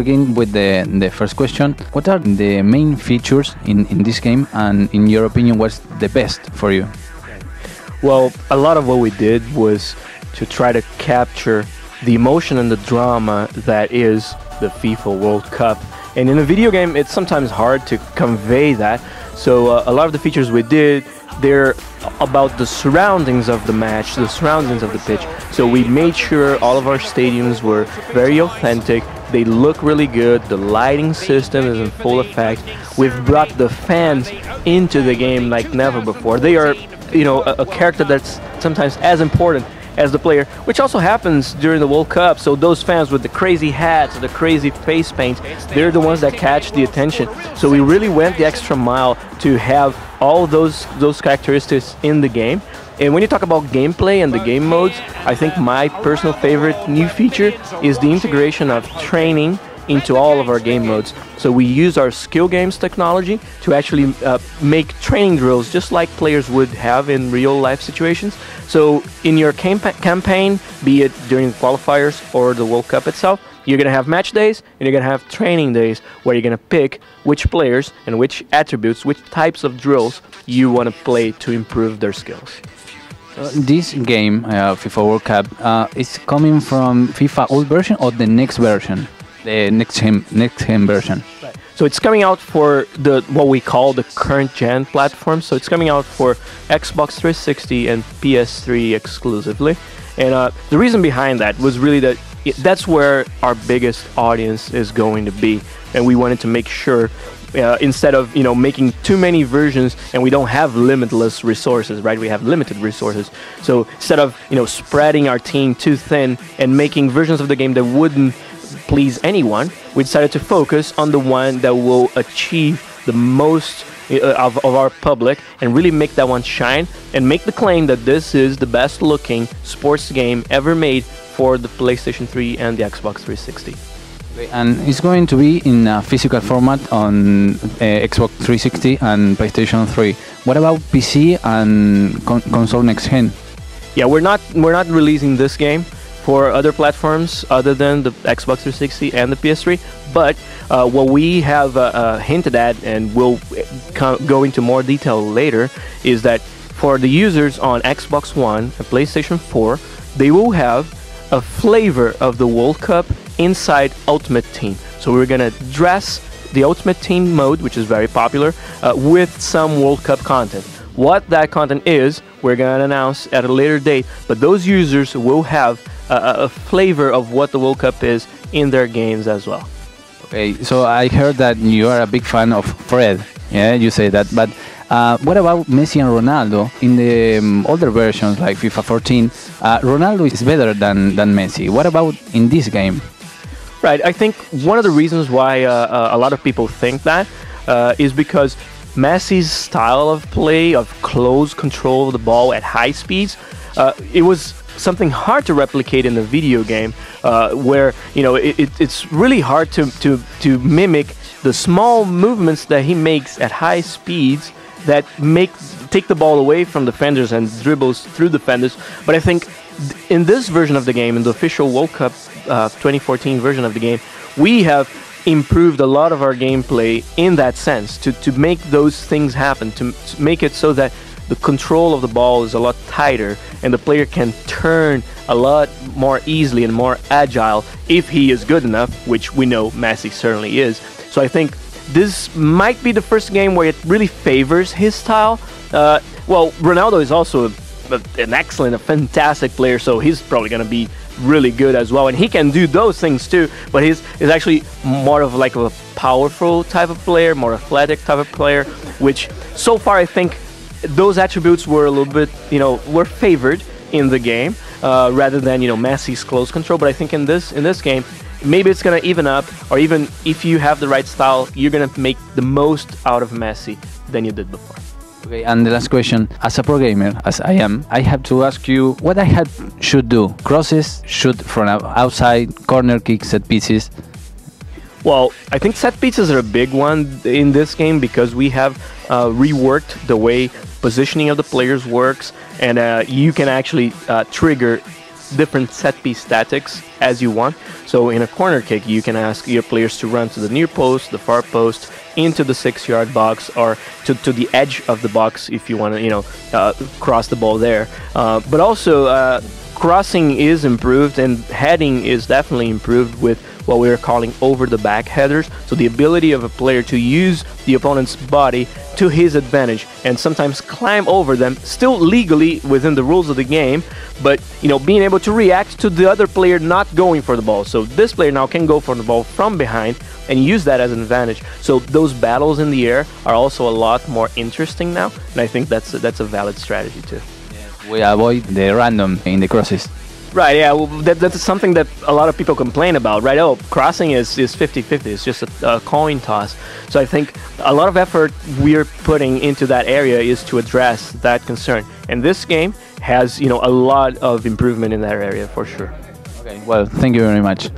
begin with the first question. What are the main features in this game, and in your opinion, what's the best for you? Well, a lot of what we did was to try to capture the emotion and the drama that is the FIFA World Cup. And in a video game, it's sometimes hard to convey that. So a lot of the features we did, they're about the surroundings of the match, the surroundings of the pitch. So we made sure all of our stadiums were very authentic. They look really good. The lighting system is in full effect. We've brought the fans into the game like never before. They are, you know, a character that's sometimes as important as the player, which also happens during the World Cup. So those fans with the crazy hats, the crazy face paint, they're the ones that catch the attention. So we really went the extra mile to have all those characteristics in the game. And when you talk about gameplay and the game modes, I think my personal favorite new feature is the integration of training into all of our game modes. So we use our skill games technology to actually make training drills just like players would have in real life situations. So in your campaign, be it during the qualifiers or the World Cup itself, you're going to have match days and you're going to have training days where you're going to pick which players and which attributes, which types of drills you want to play to improve their skills. This game, FIFA World Cup, is coming from FIFA old version or the next version? The next gen version. Right. So it's coming out for what we call the current gen platform. So it's coming out for Xbox 360 and PS3 exclusively. And the reason behind that was really that that's where our biggest audience is going to be. And we wanted to make sure instead of making too many versions, and we don't have limitless resources, right? We have limited resources. So instead of spreading our team too thin and making versions of the game that wouldn't please anyone, we decided to focus on the one that will achieve the most of our public and really make that one shine and make the claim that this is the best looking sports game ever made for the PlayStation 3 and the Xbox 360. And it's going to be in a physical format on Xbox 360 and PlayStation 3. What about PC and console next gen? Yeah, we're not releasing this game for other platforms other than the Xbox 360 and the PS3, but what we have hinted at, and we'll go into more detail later, is that for the users on Xbox One and PlayStation 4, they will have a flavor of the World Cup inside Ultimate Team. So we're gonna dress the Ultimate Team mode, which is very popular, with some World Cup content. What that content is, we're gonna announce at a later date, but those users will have a flavor of what the World Cup is in their games as well. Okay, so I heard that you are a big fan of Fred. Yeah, you say that, but what about Messi and Ronaldo? In the older versions like FIFA 14, Ronaldo is better than Messi. What about in this game? Right, I think one of the reasons why a lot of people think that is because Messi's style of play, of close control of the ball at high speeds, it was something hard to replicate in the video game, where it's really hard to mimic the small movements that he makes at high speeds that take the ball away from defenders and dribbles through defenders. But I think in this version of the game, in the official World Cup 2014 version of the game, we have improved a lot of our gameplay in that sense to make those things happen, to make it so that the control of the ball is a lot tighter and the player can turn a lot more easily and more agile if he is good enough, which we know Messi certainly is. So I think this might be the first game where it really favors his style. Well, Ronaldo is also an excellent, a fantastic player, so he's probably going to be really good as well, and he can do those things too, but he's actually more of like a powerful type of player, more athletic type of player, which so far I think those attributes were a little bit, were favored in the game rather than, Messi's close control. But I think in this game, maybe it's going to even up, or even if you have the right style, you're going to make the most out of Messi than you did before. Okay, and the last question, as a pro gamer, as I am, I have to ask you what I should do. Crosses, shoot from outside, corner kicks, set pieces. Well, I think set pieces are a big one in this game because we have reworked the way positioning of the players works, and you can actually trigger different set piece statics as you want. So in a corner kick, you can ask your players to run to the near post, the far post, into the 6-yard box, or to the edge of the box if you want to, cross the ball there. But also, crossing is improved, and heading is definitely improved with what we are calling over-the-back headers. So the ability of a player to use the opponent's body to his advantage and sometimes climb over them, still legally within the rules of the game, but being able to react to the other player not going for the ball. So this player now can go for the ball from behind and use that as an advantage. So those battles in the air are also a lot more interesting now, and I think that's a valid strategy too. We avoid the random in the crosses. Right, yeah, well, that's something that a lot of people complain about, right? Oh, crossing is 50-50, it's just a coin toss. So I think a lot of effort we're putting into that area is to address that concern. And this game has, a lot of improvement in that area for sure. Okay, well, thank you very much.